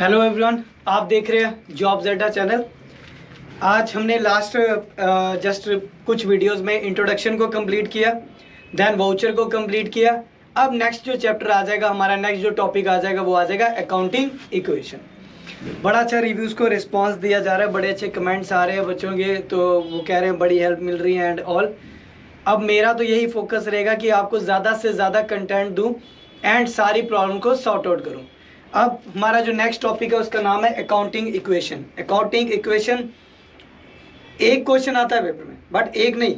Hello everyone, आप देख रहे हैं जॉब ज़ेडा चैनल। आज हमने लास्ट जस्ट कुछ वीडियोस में इंट्रोडक्शन को कंप्लीट किया, देन वाउचर को कंप्लीट किया। अब नेक्स्ट जो चैप्टर आ जाएगा, हमारा नेक्स्ट जो टॉपिक आ जाएगा वो आ जाएगा अकाउंटिंग इक्वेशन। बड़ा अच्छा रिव्यूज़ को रिस्पांस दिया जा रहा है, बड़े अच्छे कमेंट्स आ रहे हैं बच्चों के, तो वो कह रहे हैं बड़ी हेल्प मिल रही है एंड ऑल। अब मेरा तो यही फोकस रहेगा कि आपको ज़्यादा से ज़्यादा कंटेंट दूँ एंड सारी प्रॉब्लम को सॉर्ट आउट करूँ। अब हमारा जो नेक्स्ट टॉपिक है उसका नाम है अकाउंटिंग इक्वेशन। अकाउंटिंग इक्वेशन एक क्वेश्चन आता है पेपर में, बट एक नहीं।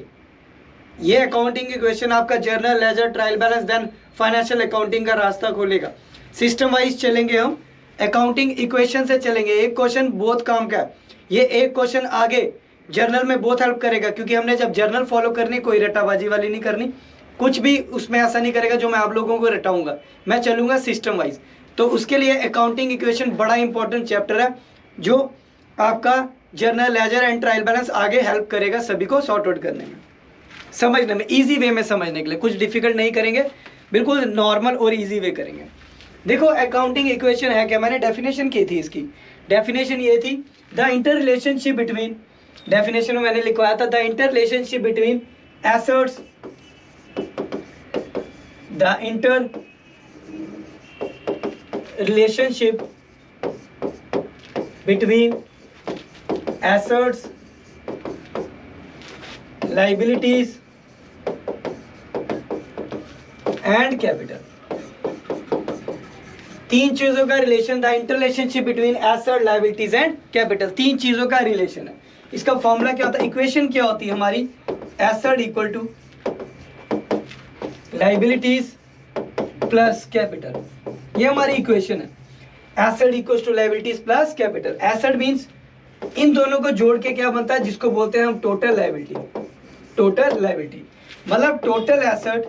ये अकाउंटिंग इक्वेशन आपका journal, ledger, trial balance, then financial accounting का रास्ता खोलेगा। सिस्टम वाइज चलेंगे हम, अकाउंटिंग इक्वेशन से चलेंगे। एक क्वेश्चन बहुत काम का है, ये एक क्वेश्चन आगे जर्नल में बहुत हेल्प करेगा, क्योंकि हमने जब जर्नल फॉलो करनी, कोई रट्टाबाजी वाली नहीं करनी, कुछ भी उसमें ऐसा नहीं करेगा जो मैं आप लोगों को रटाऊंगा, मैं चलूंगा सिस्टम वाइज। तो उसके लिए अकाउंटिंग इक्वेशन बड़ा इंपॉर्टेंट चैप्टर है, जो आपका journal, ledger and trial balance आगे हेल्प करेगा सभी को सॉर्ट आउट करने में, समझने में, इजी वे में समझने के लिए। कुछ डिफिकल्ट नहीं करेंगे, बिल्कुल नॉर्मल और इजी वे करेंगे। देखो अकाउंटिंग इक्वेशन है क्या, मैंने डेफिनेशन की थी इसकी। डेफिनेशन ये थी, the inter relationship between, definition में मैंने लिखवाया था, the inter relationship between assets, the inter relationship between assets, liabilities and capital। तीन चीजों का relation, the inter relationship between asset, liabilities and capital. तीन चीजों का रिलेशन है। इसका फॉर्मूला क्या होता है, इक्वेशन क्या होती है हमारी, asset equal to liabilities plus capital. ये हमारी इक्वेशन है, asset equals to liabilities plus capital. Asset means इन दोनों को जोड़ के क्या बनता है, जिसको बोलते हैं हम टोटल लायबिलिटी। टोटल लायबिलिटी मतलब टोटल एसेट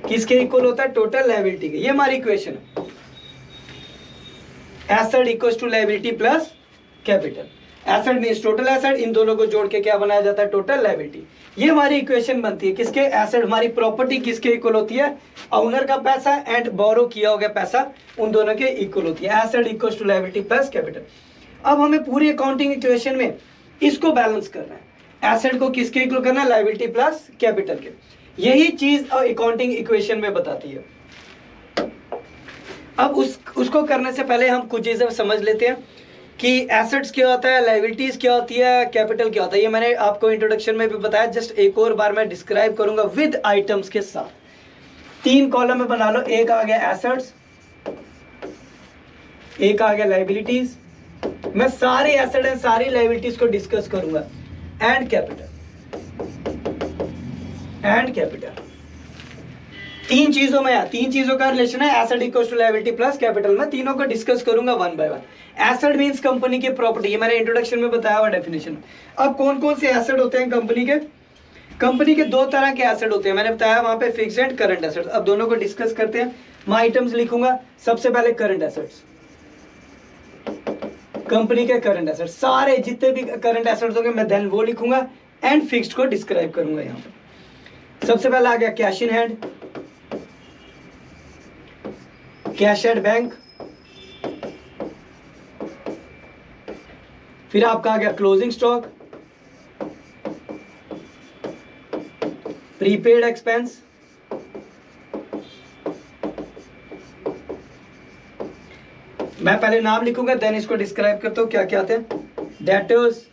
किसके इक्वल होता है, टोटल लायबिलिटी के। ये हमारी इक्वेशन है, asset equals to liability plus capital. Asset means total asset, इन दोनों को जोड़ के क्या बनाया जाता है, टोटल लायबिलिटी। ये हमारी इक्वेशन बनती है किसके, एसेट, हमारी प्रॉपर्टी किसके इक्वल होती है, ओनर का पैसा एंड बोरो किया हो गया पैसा, उन दोनों के इक्वल होती है। Asset equals to liability plus capital. अब हमें पूरी अकाउंटिंग इक्वेशन में इसको बैलेंस करना है, एसेट को किसके इक्वल करना है, लायबिलिटी प्लस कैपिटल के। यही चीज अकाउंटिंग इक्वेशन में बताती है। अब उसको करने से पहले हम कुछ चीजें समझ लेते हैं कि एसेट्स क्या होता है, लायबिलिटीज क्या होती है, कैपिटल क्या होता है। ये मैंने आपको इंट्रोडक्शन में भी बताया, जस्ट एक और बार मैं डिस्क्राइब करूंगा विद आइटम्स के साथ। तीन कॉलम में बना लो, एक आ गया एसेट्स, एक आ गया लायबिलिटीज। मैं सारे एसेट एंड सारी लायबिलिटीज को डिस्कस करूंगा, एंड कैपिटल, एंड कैपिटल। तीन चीजों में, तीन चीजों का रिलेशन है, asset equals to liability plus capital. मैं तीनों को डिस्कस करूंगा one by one. Asset means company की प्रॉपर्टी, ये मैंने इंट्रोडक्शन में बताया हुआ डेफिनेशन। अब कौन कौन से एसेट होते हैं कंपनी के, कंपनी के दो तरह के एसेट होते हैं, मैंने बताया वहां पे फिक्स्ड एंड करंट एसेट्स। अब दोनों को डिस्कस करते हैं। मैं आइटम्स लिखूंगा, सबसे पहले करंट एसेट्स, कंपनी के करंट एसेट्स, सारे जितने भी करंट एसेट्स होंगे मैं देन वो लिखूंगा, एंड फिक्स्ड को डिस्क्राइब करूंगा। यहाँ पे सबसे पहले आ गया cash in hand, cash at bank, फिर आपका आ गया क्लोजिंग स्टॉक, प्रीपेड एक्सपेंस, मैं पहले नाम लिखूंगा देन इसको डिस्क्राइब करता हूं क्या क्या आते हैं। Debtors,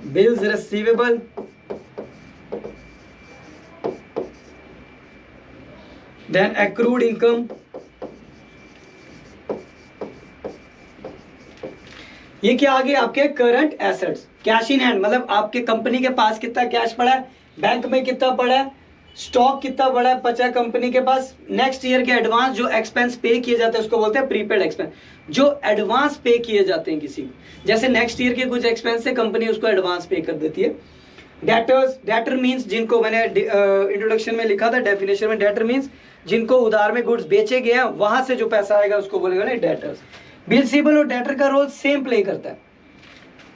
bills receivable, then accrued income. ये क्या आ गए आपके current assets. Cash in hand मतलब आपके कंपनी के पास कितना कैश पड़ा है, बैंक में कितना पड़ा है, स्टॉक कितना बड़ा है बचा कंपनी के पास। नेक्स्ट ईयर के एडवांस जो एक्सपेंस पे किए जाते हैं उसको बोलते हैं प्रीपेड एक्सपेंस, जो एडवांस पे किए जाते हैं किसी को। जैसे नेक्स्ट ईयर के कुछ एक्सपेंस से कंपनी उसको एडवांस पे कर देती है। डेटर्स, डेटर मींस जिनको मैंने इंट्रोडक्शन में लिखा था डेफिनेशन में, डेटर मींस जिनको उधार में गुड्स बेचे गए हैं वहां से जो पैसा आएगा उसको बोलेगा ना डेटर्स। बिल रिसीवेबल और डेटर का रोल सेम प्ले करता है,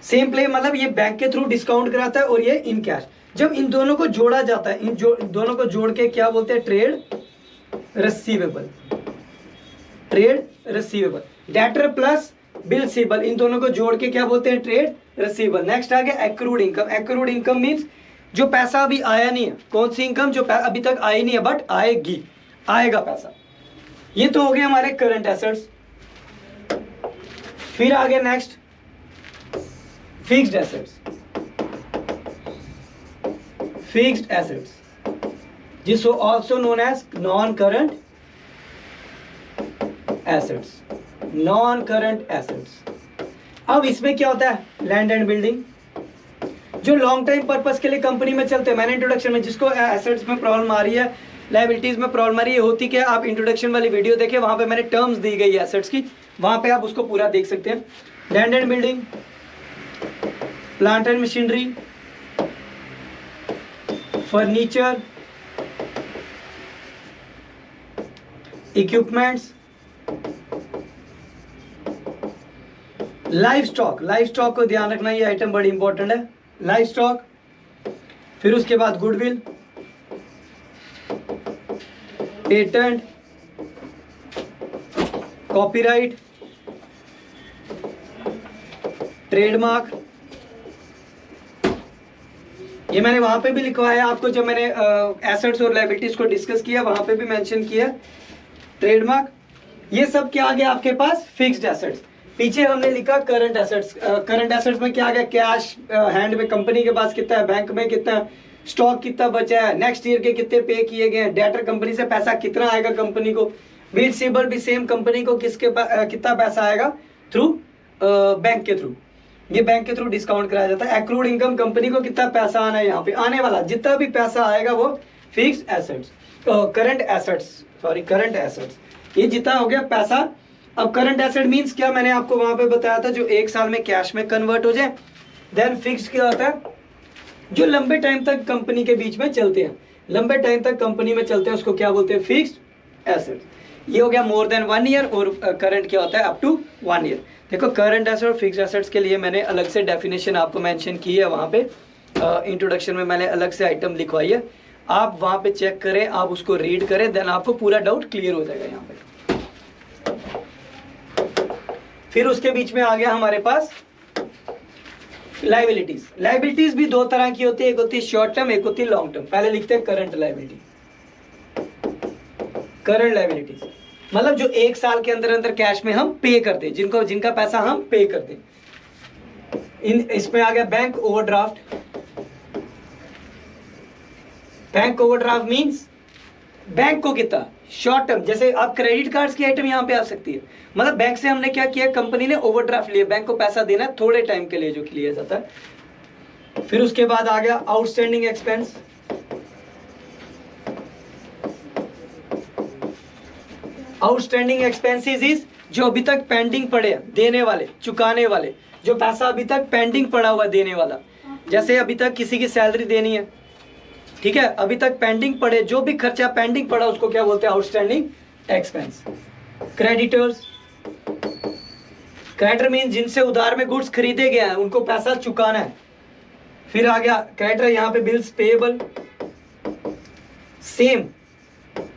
सेम प्ले मतलब ये बैंक के थ्रू डिस्काउंट कराता है और ये इन कैश। जब इन दोनों को जोड़ा जाता है, दोनों को जोड़ के क्या बोलते हैं, trade receivable, trade receivable. Debtor plus bill receivable, इन दोनों को जोड़ के क्या बोलते हैं? Trade receivable. नेक्स्ट आ गया accrued income. Accrued income means जो पैसा अभी आया नहीं है। कौन सी इनकम? जो अभी तक आई नहीं है बट आएगी, आएगा पैसा। ये तो हो गए हमारे करंट एसेट्स। फिर आ गया next fixed assets. Fixed assets जिसको also known as non current assets. Non current assets. अब इसमें क्या होता है? लैंड एंड बिल्डिंग, जो लॉन्ग टाइम पर्पस के लिए कंपनी में चलते हैं। मैंने इंट्रोडक्शन में, जिसको एसेट्स में प्रॉब्लम आ रही है, लायबिलिटीज में प्रॉब्लम आ रही है, होती क्या? आप इंट्रोडक्शन वाली वीडियो देखें, वहां पे मैंने टर्म्स दी गई है एसेट्स की, वहां पे आप उसको पूरा देख सकते हैं। Land and building, plant and machinery, furniture, equipments, life stock. Life stock को ध्यान रखना, ये आइटम बड़ी इंपॉर्टेंट है। लाइफ स्टॉक, फिर उसके बाद गुडविल, पेटेंट, कॉपीराइट, ट्रेडमार्क। ये मैंने वहां पे भी लिखवाया आपको, जब मैंने एसेट्स और लायबिलिटीज को डिस्कस किया, वहां पे भी मेंशन किया ट्रेडमार्क। ये सब क्या आ गया आपके पास? Fixed assets. पीछे हमने लिखा करंट एसेट्स। करंट एसेट्स में क्या आ गया? कैश हैंड में कंपनी के पास कितना है, बैंक में कितना है, स्टॉक कितना बचा है, नेक्स्ट ईयर के कितने पे किए गए हैं, डेटर कंपनी से पैसा कितना आएगा कंपनी को, बिल रिसीवेबल भी सेम कंपनी को कितना पैसा आएगा थ्रू बैंक के थ्रू। ये बैंक के थ्रू डिस्काउंट कराया जाता है। एक्रूड इनकम, कंपनी को कितना पैसा आना है, यहाँ पे आने वाला जितना भी पैसा आएगा वो fixed assets, current assets, sorry current assets. ये जितना हो गया पैसा। अब करंट एसेट मींस क्या? मैंने आपको वहां पे बताया था, जो एक साल में कैश में कन्वर्ट हो जाए। देन फिक्स्ड क्या होता है? जो लंबे टाइम तक कंपनी के बीच में चलते हैं, लंबे टाइम तक कंपनी में चलते हैं, उसको क्या बोलते हैं? Fixed asset. ये हो गया मोर देन 1 ईयर, और करंट क्या होता है? Up to 1 year. देखो करंट एसेट और फिक्स्ड एसेट्स के लिए मैंने अलग से डेफिनेशन आपको मेंशन की है, वहां पे इंट्रोडक्शन में मैंने अलग से आइटम लिखवाई है। आप वहां पे चेक करें, आप उसको रीड करें, देन आपको पूरा डाउट क्लियर हो जाएगा यहाँ पे। फिर उसके बीच में आ गया हमारे पास लायबिलिटीज। लायबिलिटीज भी दो तरह की होती है, एक होती है शॉर्ट टर्म, एक होती है लॉन्ग टर्म। पहले लिखते हैं करंट लायबिलिटी। करंट लायबिलिटीज मतलब जो एक साल के अंदर अंदर कैश में हम पे करते हैं, जिनका पैसा हम पे करते हैं। इसमें आ गया bank overdraft. Bank overdraft means bank को कितना शॉर्ट टर्म, जैसे आप क्रेडिट कार्ड्स की आइटम यहाँ पे आ सकती है। मतलब बैंक से हमने क्या किया, कंपनी ने ओवरड्राफ्ट लिया, बैंक को पैसा देना है थोड़े टाइम के लिए, जो लिया जाता है। फिर उसके बाद आ गया outstanding expense. Outstanding expenses is जो अभी तक पेंडिंग पड़े, देने वाले, चुकाने वाले, जो पैसा अभी तक पेंडिंग पड़ा हुआ देने वाला। जैसे अभी तक किसी की सैलरी देनी है, ठीक है, अभी तक पेंडिंग पड़े, जो भी खर्चा पेंडिंग पड़ा उसको क्या बोलते हैं? Outstanding expense. Creditors, creditor mean जिनसे उधार में गुड्स खरीदे गए हैं, उनको पैसा चुकाना है। फिर आ गया क्रेडिटर, यहाँ पे बिल्स पेएबल। सेम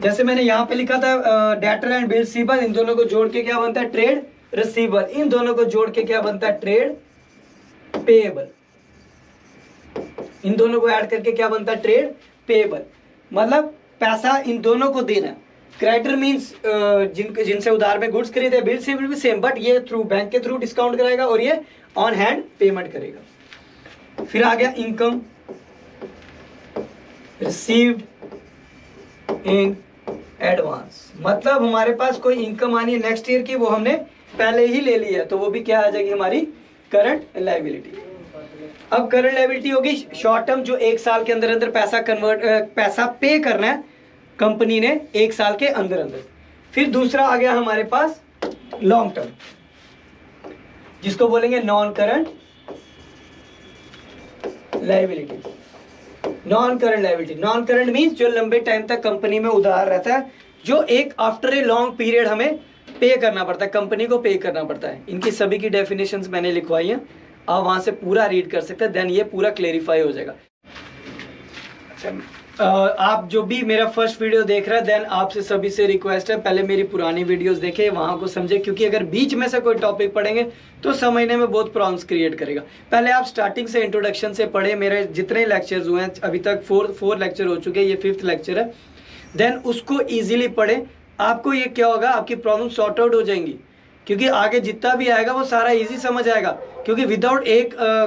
जैसे मैंने यहाँ पे लिखा था डेटर एंड बिल रिसीवेबल, इन दोनों को जोड़ के क्या बनता है? Trade receivable. इन दोनों को जोड़ के क्या बनता है? Trade payable. इन दोनों को ऐड करके क्या बनता है? Trade payable. मतलब पैसा इन दोनों को देना है। क्रेडिटर मींस जिनसे उधार में गुड्स खरीदे, बिल रिसीवेबल भी सेम, बट ये थ्रू बैंक के थ्रू डिस्काउंट कराएगा और ये ऑन हैंड पेमेंट करेगा। फिर आ गया इनकम रिसीव्ड इन एडवांस। मतलब हमारे पास कोई इनकम आनी है नेक्स्ट ईयर की, वो हमने पहले ही ले ली है, तो वो भी क्या आ जाएगी? हमारी करंट लायबिलिटी। अब करंट लायबिलिटी होगी शॉर्ट टर्म, जो एक साल के अंदर अंदर पैसा पे करना है कंपनी ने एक साल के अंदर अंदर। फिर दूसरा आ गया हमारे पास लॉन्ग टर्म, जिसको बोलेंगे non current liability. Non current liability, non current means जो लंबे टाइम तक कंपनी में उधार रहता है, जो एक आफ्टर ए लॉन्ग पीरियड हमें पे करना पड़ता है, कंपनी को पे करना पड़ता है। इनकी सभी की डेफिनेशंस मैंने लिखवाई हैं, आप वहां से पूरा रीड कर सकते हैं, देन ये पूरा क्लेरिफाई हो जाएगा। आप जो भी मेरा फर्स्ट वीडियो देख रहा है, देन आपसे सभी से रिक्वेस्ट है पहले मेरी पुरानी वीडियोस देखें, वहां को समझे, क्योंकि अगर बीच में से कोई टॉपिक पढ़ेंगे तो समझने में बहुत प्रॉब्लम्स क्रिएट करेगा। पहले आप स्टार्टिंग से इंट्रोडक्शन से पढ़े, मेरे जितने लेक्चर्स हुए हैं अभी तक 4 लेक्चर हो चुके हैं, ये 5th लेक्चर है, देन उसको ईजिली पढ़े। आपको ये क्या होगा, आपकी प्रॉब्लम सॉर्ट आउट हो जाएंगी, क्योंकि आगे जितना भी आएगा वो सारा इजी समझ आएगा। क्योंकि विदाउट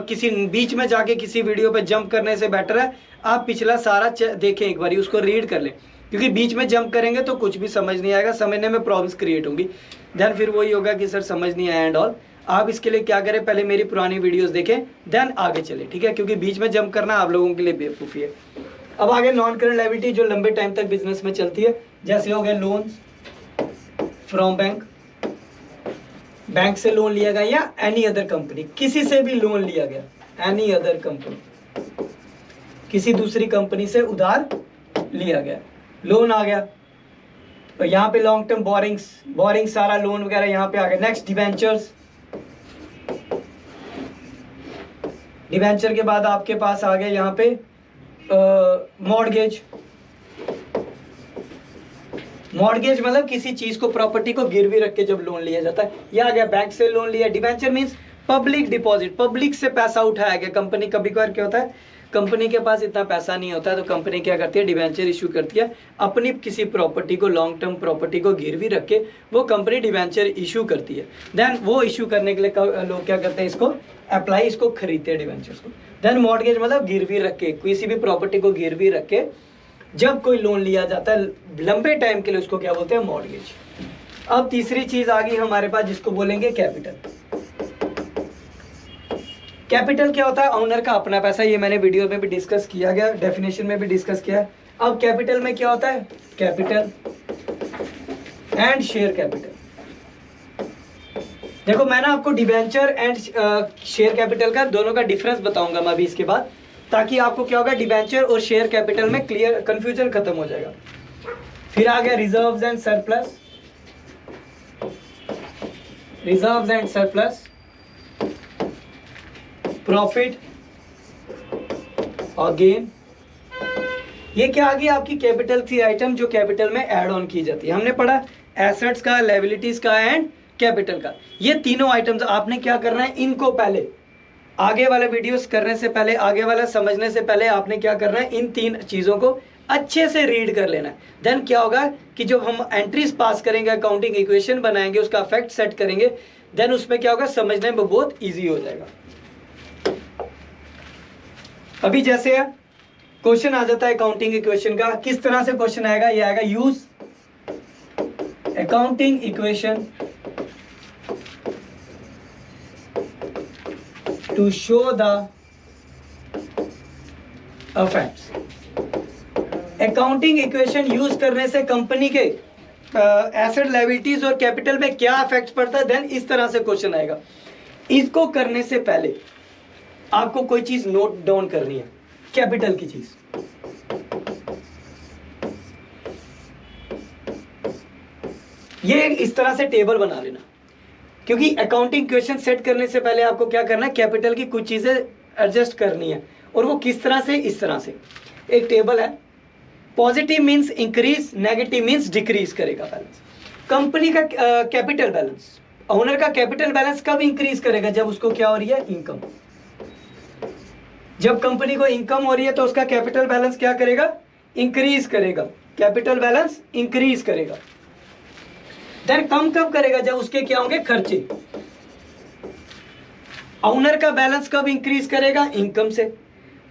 किसी बीच में जाके किसी वीडियो पे जंप करने से बेटर है आप पिछला सारा देखें, एक बारी उसको रीड कर लें, क्योंकि बीच में जंप करेंगे तो कुछ भी समझ नहीं आएगा, समझने में प्रॉब्लम्स क्रिएट होंगी। देन फिर वही होगा कि सर समझ नहीं आया एंड ऑल। आप इसके लिए क्या करें, पहले मेरी पुरानी वीडियोस देखें देन आगे चले, ठीक है, क्योंकि बीच में जंप करना आप लोगों के लिए बेवकूफ़ी है। अब आगे नॉन करंट लायबिलिटी जो लंबे टाइम तक बिजनेस में चलती है, जैसे हो गए लोन्स फ्रॉम बैंक से लोन लिया गया या एनी अदर कंपनी, किसी से भी लोन लिया गया, एनी अदर कंपनी, किसी दूसरी कंपनी से उधार लिया गया, लोन आ गया। तो यहाँ पे लॉन्ग टर्म बोरिंग सारा लोन वगैरह यहाँ पे आ गया। नेक्स्ट डिवेंचर्स, डिवेंचर के बाद आपके पास आ गया यहाँ पे मॉर्गेज। मॉर्गेज मतलब किसी चीज को, प्रॉपर्टी को गिरवी रख के जब लोन लिया जाता है, यह आ गया बैंक से लोन लिया। Debenture means public deposit, public से पैसा उठाया गया। कंपनी कभी कभार क्या होता है, कंपनी के पास इतना पैसा नहीं होता है तो कंपनी क्या करती है, डिवेंचर इशू करती है, अपनी किसी प्रॉपर्टी को, लॉन्ग टर्म प्रॉपर्टी को गिरवी रख के वो कंपनी डिवेंचर इशू करती है। देन वो इशू करने के लिए लोग क्या करते हैं, इसको अप्लाई, इसको खरीदते हैं डिवेंचर्स को। देन मॉर्गेज मतलब गिरवी रख के, किसी भी प्रॉपर्टी को गिरवी रख के जब कोई लोन लिया जाता है लंबे टाइम के लिए, उसको क्या बोलते हैं, मॉर्गेज। अब तीसरी चीज आ गई हमारे पास जिसको बोलेंगे कैपिटल। कैपिटल क्या होता है, ओनर का अपना पैसा, ये मैंने वीडियो में भी डिस्कस किया गया, डेफिनेशन में भी डिस्कस किया है। अब कैपिटल में क्या होता है, कैपिटल एंड शेयर कैपिटल। देखो मैं ना आपको डिवेंचर एंड शेयर कैपिटल का दोनों का डिफरेंस बताऊंगा मैं अभी इसके बाद, ताकि आपको क्या होगा, डिवेंचर और शेयर कैपिटल में क्लियर कंफ्यूजन खत्म हो जाएगा। फिर आ गया reserves and surplus, reserves and surplus, profit और गेन। ये क्या आ गई, आपकी कैपिटल थी आइटम जो कैपिटल में ऐड ऑन की जाती है। हमने पढ़ा एसेट्स का, लायबिलिटीज का एंड कैपिटल का। ये तीनों आइटम्स आपने क्या करना है, इनको पहले आगे वाले वीडियोस करने से पहले, आगे वाला समझने से पहले आपने क्या करना है, इन 3 चीजों को अच्छे से रीड कर लेना है। देन क्या होगा कि जब हम एंट्रीज पास करेंगे, अकाउंटिंग इक्वेशन बनाएंगे, उसका फैक्ट सेट करेंगे, देन उसमें क्या होगा, समझने में बहुत इजी हो जाएगा। अभी जैसे क्वेश्चन आ जाता है अकाउंटिंग इक्वेशन का, किस तरह से क्वेश्चन आएगा, ये आएगा use accounting equation to show the effects। Accounting equation use करने से कंपनी के एसेट, लायबिलिटीज और कैपिटल में क्या इफेक्ट पड़ता है, देन इस तरह से क्वेश्चन आएगा। इसको करने से पहले आपको कोई चीज नोट डाउन करनी है, कैपिटल की चीज। ये इस तरह से टेबल बना लेना, क्योंकि अकाउंटिंग क्वेश्चन सेट करने से पहले आपको क्या करना है, कैपिटल की कुछ चीजें एडजस्ट करनी है। और वो किस तरह से, इस तरह से एक टेबल है। Positive means increase, negative means decrease करेगा बैलेंस। कंपनी का कैपिटल बैलेंस, ओनर का कैपिटल बैलेंस कब इंक्रीज करेगा, जब उसको क्या हो रही है, इनकम। जब कंपनी को इनकम हो रही है तो उसका कैपिटल बैलेंस क्या करेगा, इंक्रीज करेगा, कैपिटल बैलेंस इंक्रीज करेगा। देन कम कब करेगा, जब उसके क्या होंगे, खर्चे। ओनर का बैलेंस कब इंक्रीज करेगा, इनकम से।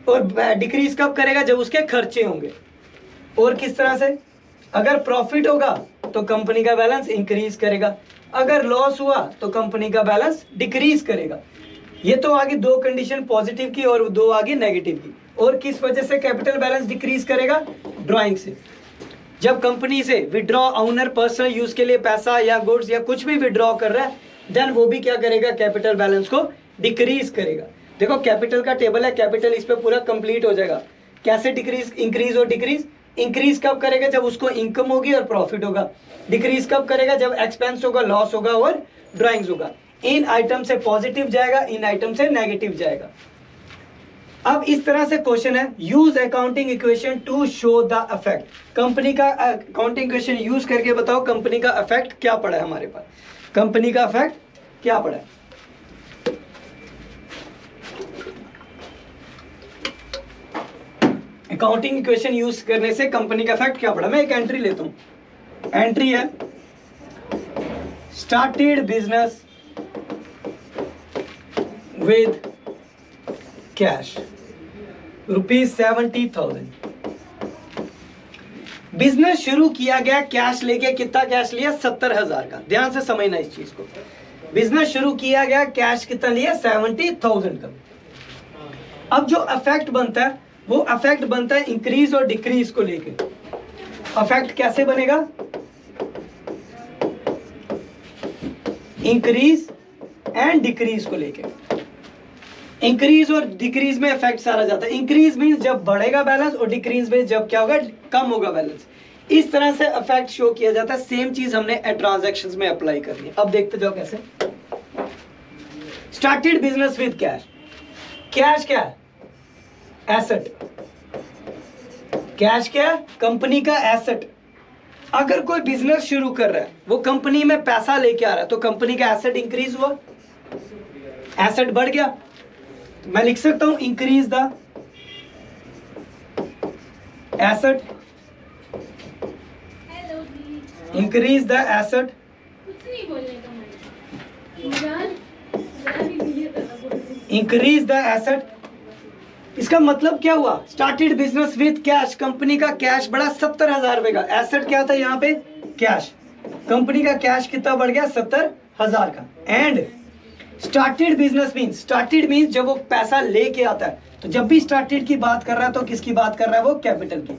और डिक्रीज कब करेगा, जब उसके खर्चे होंगे। और किस तरह से, अगर प्रॉफिट होगा तो कंपनी का बैलेंस इंक्रीज करेगा, अगर लॉस हुआ तो कंपनी का बैलेंस डिक्रीज करेगा। ये तो आगे 2 कंडीशन पॉजिटिव की और 2 आगे नेगेटिव की। और किस वजह से कैपिटल बैलेंस डिक्रीज करेगा, ड्रॉइंग से। जब कंपनी से विड्रॉ, ओनर पर्सनल यूज के लिए पैसा या गुड्स या कुछ भी विड्रॉ कर रहा है, देन वो भी क्या करेगा, कैपिटल बैलेंस को डिक्रीज करेगा। देखो कैपिटल का टेबल है, कैपिटल इस पे पूरा कंप्लीट हो जाएगा। कैसे डिक्रीज, इंक्रीज और डिक्रीज। इंक्रीज कब करेगा, जब उसको इनकम होगी और प्रॉफिट होगा। डिक्रीज कब करेगा, जब एक्सपेंस होगा, लॉस होगा और ड्राइंग्स होगा। इन आइटम से पॉजिटिव जाएगा, इन आइटम से नेगेटिव जाएगा। अब इस तरह से क्वेश्चन है, use accounting equation two show the effect. Company का अकाउंटिंग इक्वेशन यूज करके बताओ कंपनी का इफेक्ट क्या पड़ा है हमारे पास, कंपनी का इफेक्ट क्या पड़ा है। अकाउंटिंग इक्वेशन यूज करने से कंपनी का इफेक्ट क्या पड़ा। मैं एक एंट्री लेता हूं, एंट्री है started business with cash ₹70,000। Business शुरू किया गया कैश लेके, कितना कैश लिया? 70,000 का। ध्यान से समझना इस चीज को, बिजनेस शुरू किया गया कैश कितना लिया? 70,000 का। अब जो इफेक्ट बनता है वो इफेक्ट बनता है इंक्रीज और डिक्रीज को लेके। इफेक्ट कैसे बनेगा? इंक्रीज एंड डिक्रीज को लेके। इंक्रीज और डिक्रीज में इफेक्ट सारा जाता है। इंक्रीज मींस जब बढ़ेगा बैलेंस और डिक्रीज में जब क्या होगा? कम होगा बैलेंस। इस तरह से इफेक्ट शो किया जाता है। सेम चीज हमने ट्रांजैक्शंस में अप्लाई करनी है। अब देखते जाओ कैसे। Started business with cash. Cash क्या है? एसेट। कैश क्या है? कंपनी का एसेट। अगर कोई बिजनेस शुरू कर रहा है, वो कंपनी में पैसा लेके आ रहा है, तो कंपनी का एसेट इंक्रीज हुआ, एसेट बढ़ गया। मैं लिख सकता हूं increase the asset, increase the asset, increase the asset. इसका मतलब क्या हुआ? Started business with cash, company का कैश बढ़ा 70,000 रुपए का। एसेट क्या था यहाँ पे? कैश। कंपनी का कैश कितना बढ़ गया? 70,000 का। And started business means, started means जब वो पैसा लेके आता है, तो जब भी स्टार्टेड की बात कर रहा है तो किसकी बात कर रहा है? वो कैपिटल की।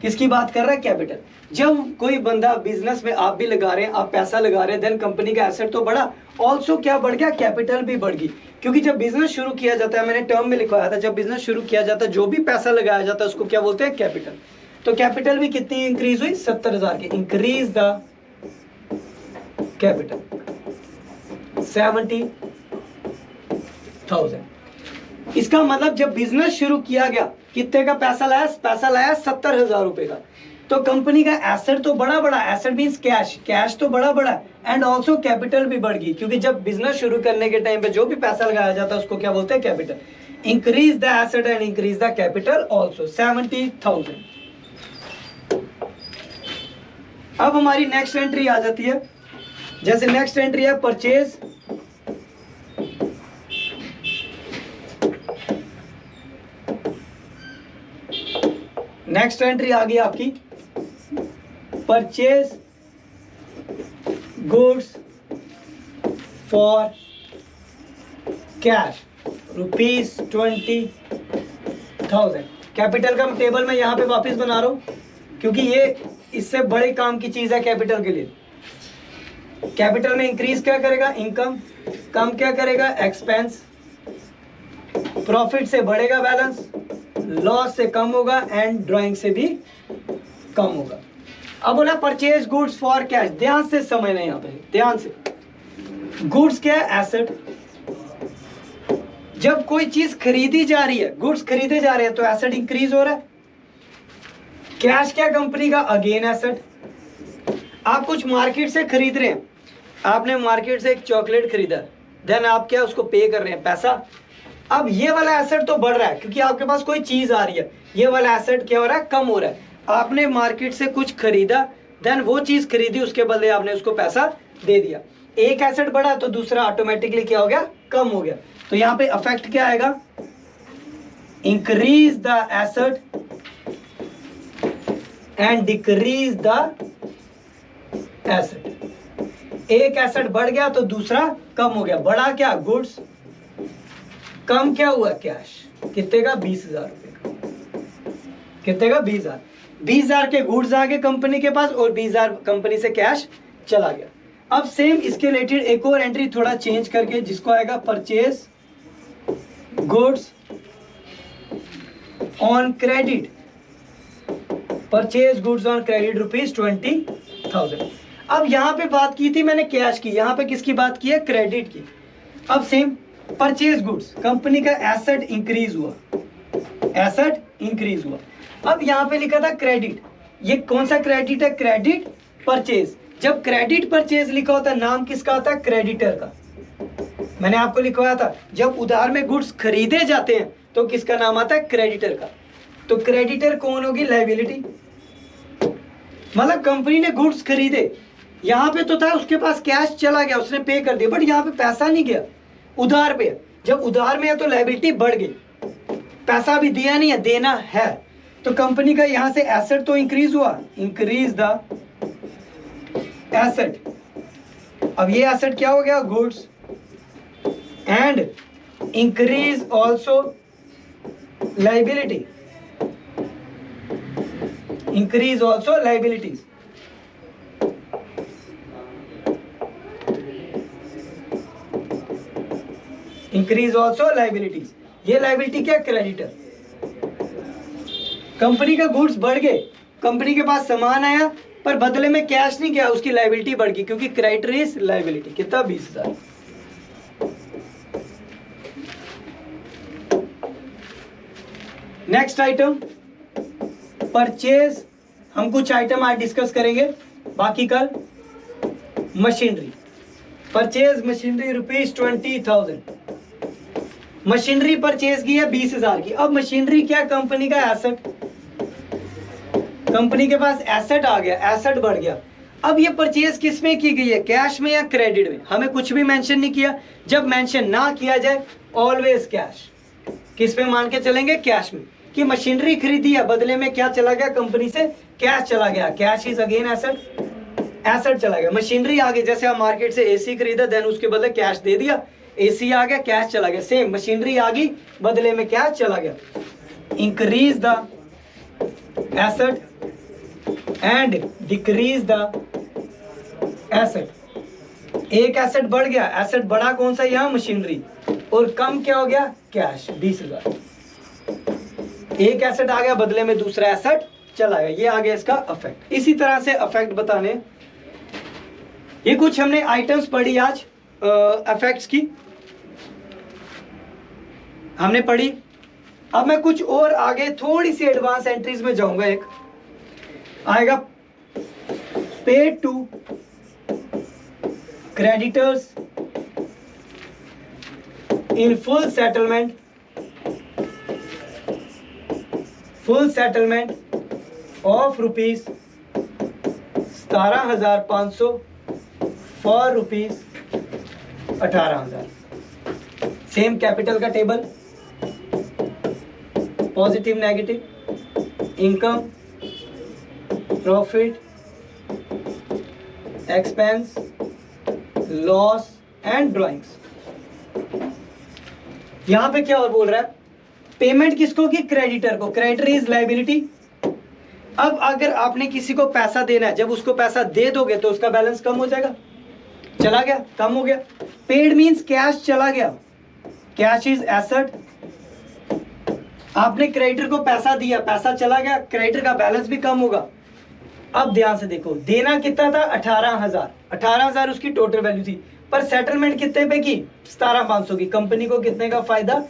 किसकी बात कर रहा है? कैपिटल। जब कोई बंदा बिजनेस में, आप भी लगा रहे हैं, आप पैसा लगा रहे हैं, देन कंपनी का एसेट तो बढ़ा, ऑल्सो क्या बढ़ गया? कैपिटल भी बढ़ गई। क्योंकि जब बिजनेस शुरू किया जाता है, मैंने टर्म में लिखवाया था, जब बिजनेस शुरू किया जाता है जो भी पैसा लगाया जाता है उसको क्या बोलते हैं? कैपिटल। तो कैपिटल भी कितनी इंक्रीज हुई? 70,000 की। Increase the capital 70,000। इसका मतलब जब बिजनेस शुरू किया गया, कितने का पैसा लाया? पैसा लाया 70,000 रुपए का। तो कंपनी का एसेट तो बड़ा, एसेट मींस कैश, कैश तो बड़ा एंड ऑल्सो कैपिटल भी बढ़ गई। क्योंकि जब बिजनेस शुरू करने के टाइम पे जो भी पैसा लगाया जाता है उसको क्या बोलते हैं? Capital. Increase the asset and increase the capital also 70,000। अब हमारी नेक्स्ट एंट्री आ जाती है। जैसे नेक्स्ट एंट्री है परचेज, नेक्स्ट एंट्री आ गई आपकी purchase goods for cash ₹20,000। Capital का टेबल मैं यहां पे वापस बना रहा हूं क्योंकि ये इससे बड़े काम की चीज है कैपिटल के लिए। कैपिटल में इंक्रीज क्या करेगा? इनकम। कम क्या करेगा? एक्सपेंस। प्रॉफिट से बढ़ेगा बैलेंस, लॉस से कम होगा एंड ड्राइंग से भी कम होगा। अब बोला परचेज गुड्स फॉर कैश। ध्यान से समझना यहां पे, ध्यान से। गुड्स क्या है? एसेट। जब कोई चीज खरीदी जा रही है, गुड्स खरीदे जा रहे हैं, तो एसेट इंक्रीज हो रहा है। कैश क्या? कंपनी का अगेन एसेट। आप कुछ मार्केट से खरीद रहे हैं, आपने मार्केट से एक चॉकलेट खरीदा, देन आप क्या उसको पे कर रहे हैं? पैसा। अब ये वाला एसेट तो बढ़ रहा है क्योंकि आपके पास कोई चीज आ रही है। ये वाला एसेट क्या हो रहा है? कम हो रहा है। आपने मार्केट से कुछ खरीदा, देन वो चीज खरीदी, उसके बदले आपने उसको पैसा दे दिया। एक एसेट बढ़ा तो दूसरा ऑटोमेटिकली क्या हो गया? कम हो गया। तो यहाँ पे इफेक्ट क्या आएगा? Increase the asset and decrease the asset. एक एसेट बढ़ गया तो दूसरा कम हो गया। बढ़ा क्या? गुड्स। कम क्या हुआ? कैश। कितने का? 20,000 रुपए का। कितने का? 20,000। 20,000 के गुड्स आ गए कंपनी के पास और 20,000 कंपनी से कैश चला गया। अब सेम इसके रिलेटेड एक और एंट्री थोड़ा चेंज करके, जिसको आएगा purchase goods on credit. Purchase goods on credit ₹20,000। अब यहां पे बात की थी मैंने कैश की, यहां पे किसकी बात की है? क्रेडिट की। अब सेम परचेज गुड्स, कंपनी का एसेट इंक्रीज हुआ, एसेट इंक्रीज हुआ। अब यहाँ पे लिखा था क्रेडिट, ये कौन सा क्रेडिट है? Credit purchase. जब क्रेडिट परचेज लिखा होता है नाम किसका होता है? क्रेडिटर का। मैंने आपको लिखवाया था जब उधार में गुड्स खरीदे जाते हैं तो किसका नाम आता है? क्रेडिटर का। तो क्रेडिटर कौन होगी? लायबिलिटी। मतलब कंपनी ने गुड्स खरीदे, यहाँ पे तो था उसके पास कैश चला गया, उसने पे कर दिया, बट यहाँ पे पैसा नहीं गया, उधार पे। जब उधार में है तो लायबिलिटी बढ़ गई, पैसा भी दिया नहीं है, देना है। तो कंपनी का यहाँ से एसेट तो इंक्रीज हुआ, इंक्रीज द एसेट। अब ये एसेट क्या हो गया? Goods. And increase also liability, increase also liabilities. Increase also liabilities, ये लायबिलिटी क्या? क्रेडिटर। कंपनी का गुड्स बढ़ गए, कंपनी के पास सामान आया पर बदले में कैश नहीं गया, उसकी लायबिलिटी बढ़ गई क्योंकि क्रेडिटर इज लायबिलिटी। कितना? 20,000। Next item purchase. हम कुछ आइटम आज डिस्कस करेंगे, बाकी कल। Machinery, purchase machinery ₹20,000। Machinery purchase की है 20,000 की। अब मशीनरी क्या? कंपनी का एसेट। कंपनी के पास एसेट आ गया, एसेट बढ़ गया। अब ये परचेज किस में की गई है? कैश में या क्रेडिट में? हमें कुछ भी मेंशन नहीं किया। जब मेंशन ना किया जाए ऑलवेज कैश। किस में मान के चलेंगे? कैश में। कि मशीनरी खरीदी है, बदले में क्या चला गया? कंपनी से कैश चला गया। Cash is again asset, asset चला गया। मशीनरी आ गई, जैसे आप मार्केट से एसी खरीदा, देन उसके बदले कैश दे दिया, एसी आ गया, कैश चला गया। सेम मशीनरी आ गई, बदले में कैश चला गया। Increase the asset and decrease the asset. एक एसेट बढ़ गया, एसेट बढ़ा कौन सा? यहाँ मशीनरी। और कम क्या हो गया? कैश 20,000। एक एसेट आ गया, बदले में दूसरा एसेट चला गया। ये आ गया इसका अफेक्ट। इसी तरह से अफेक्ट बताने, ये कुछ हमने आइटम्स पढ़ी आज अफेक्ट्स की हमने पढ़ी। अब मैं कुछ और आगे थोड़ी सी एडवांस एंट्रीज में जाऊंगा। एक आएगा paid to creditors in full settlement, full settlement of ₹17,500 for ₹18,000। Same capital का table, positive negative, income, profit, expense, loss and drawings. यहां पे क्या और बोल रहा है? पेमेंट किसको की? क्रेडिटर को। Creditor is liability. अब अगर आपने किसी को पैसा देना है, जब उसको पैसा दे दोगे तो उसका बैलेंस कम हो जाएगा, चला गया, कम हो गया। पेड मींस कैश चला गया, कैश इज एसेट। आपने क्रेडिटर को पैसा दिया, पैसा चला गया, क्रेडिटर का बैलेंस भी कम होगा। अब ध्यान से देखो, देना कितना था? 18,000। 18,000 उसकी टोटल वैल्यू थी, पर सेटलमेंट कितने पे की? 17,500 की। कंपनी को कितने का फायदा?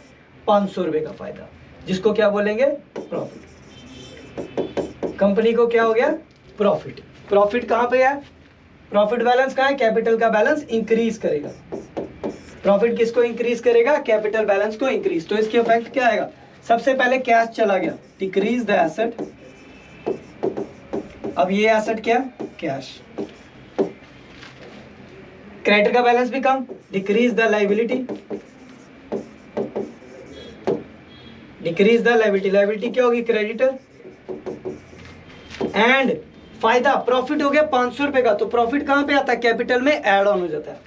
500 रुपए का फायदा, जिसको क्या बोलेंगे? प्रॉफिट। कंपनी को क्या हो गया? प्रॉफिट। प्रॉफिट कहां पे है? प्रॉफिट बैलेंस कहां है? कैपिटल का बैलेंस इंक्रीज करेगा। प्रॉफिट किसको इंक्रीज करेगा? कैपिटल बैलेंस को इंक्रीज। तो इसके इफेक्ट क्या आएगा? सबसे पहले कैश चला गया, डिक्रीज द एसेट। अब ये एसेट क्या? कैश। क्रेडिटर का बैलेंस भी कम, decrease the liability, decrease the liability. Liability क्या होगी? क्रेडिटर। एंड फायदा, प्रॉफिट हो गया 500 रुपए का, तो प्रॉफिट कहां पे आता है? कैपिटल में ऐड ऑन हो जाता है।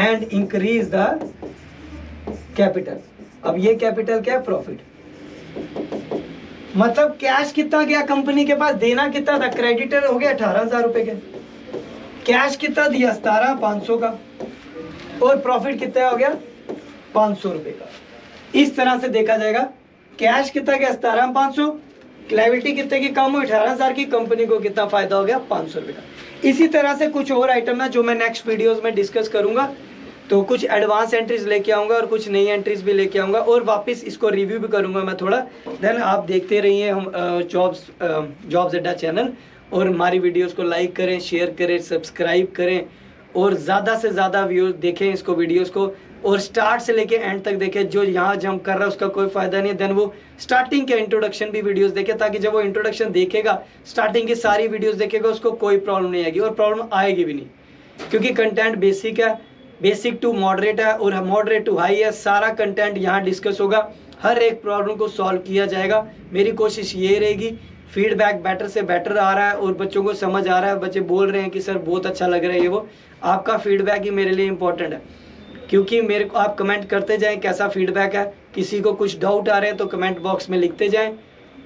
And increase the capital. अब ये कैपिटल क्या है? प्रॉफिट। मतलब कैश कितना गया कंपनी के पास? देना कितना था? क्रेडिटर हो गया 18,000 रुपए के, कैश कितना दिया? 17,500 का, और प्रॉफिट कितना हो गया? 500 रुपए का। इस तरह से देखा जाएगा। कैश कितना गया? 17,500, लायबिलिटी कितने की कम हुई? 18,000 की। कंपनी को कितना फायदा हो गया? 500 रुपए का। इसी तरह से कुछ और आइटम है जो मैं नेक्स्ट वीडियोस में डिस्कस करूंगा। तो कुछ एडवांस एंट्रीज लेके आऊँगा और कुछ नई एंट्रीज भी लेके आऊँगा और वापस इसको रिव्यू भी करूँगा मैं थोड़ा। देन आप देखते रहिए हम जॉब्स अड्डा चैनल, और हमारी वीडियोस को लाइक करें, शेयर करें, सब्सक्राइब करें और ज़्यादा से ज़्यादा व्यूज देखें इसको, वीडियोस को, और स्टार्ट से लेके एंड तक देखें। जो यहाँ जंप कर रहा है उसका कोई फ़ायदा नहीं है। देन वो स्टार्टिंग के इंट्रोडक्शन भी वीडियोस देखे, ताकि जब वो इंट्रोडक्शन देखेगा, स्टार्टिंग की सारी वीडियोस देखेगा, उसको कोई प्रॉब्लम नहीं आएगी और प्रॉब्लम आएगी भी नहीं, क्योंकि कंटेंट बेसिक है, बेसिक टू मॉडरेट है और मॉडरेट टू हाई है। सारा कंटेंट यहाँ डिस्कस होगा, हर एक प्रॉब्लम को सॉल्व किया जाएगा। मेरी कोशिश ये रहेगी, फीडबैक बेटर से बेटर आ रहा है और बच्चों को समझ आ रहा है, बच्चे बोल रहे हैं कि सर बहुत अच्छा लग रहा है ये वो। आपका फीडबैक ही मेरे लिए इंपॉर्टेंट है, क्योंकि मेरे को आप कमेंट करते जाएं कैसा फीडबैक है। किसी को कुछ डाउट आ रहे हैं तो कमेंट बॉक्स में लिखते जाएं।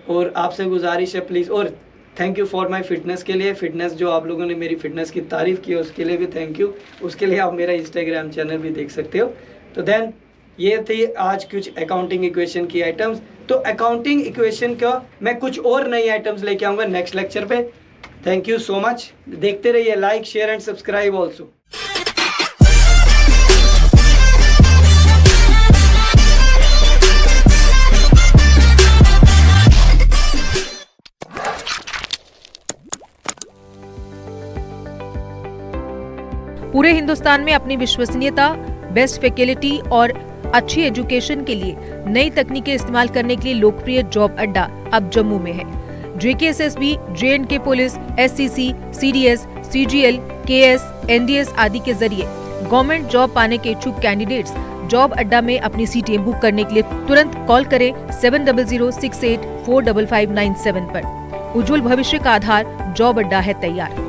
और आपसे गुजारिश है प्लीज़, और thank you for my fitness के लिए, फिटनेस जो आप लोगों ने मेरी फिटनेस की तारीफ़ की है उसके लिए भी थैंक यू। उसके लिए आप मेरा इंस्टाग्राम चैनल भी देख सकते हो। तो देन ये थी आज कुछ अकाउंटिंग इक्वेशन की आइटम्स। तो अकाउंटिंग इक्वेशन का मैं कुछ और नई आइटम्स लेके आऊँगा नेक्स्ट लेक्चर पे। Thank you so much. देखते रहिए, like share and subscribe also. पूरे हिंदुस्तान में अपनी विश्वसनीयता, बेस्ट फैकल्टी और अच्छी एजुकेशन के लिए नई तकनीकें इस्तेमाल करने के लिए लोकप्रिय जॉब अड्डा अब जम्मू में है। JKSSB, J&K police, SCC, CDS, CGL, KS, NDS आदि के जरिए गवर्नमेंट जॉब पाने के इच्छुक कैंडिडेट्स जॉब अड्डा में अपनी सीटें बुक करने के लिए तुरंत कॉल करें 7006845597 पर। उज्जवल भविष्य का आधार जॉब अड्डा है तैयार।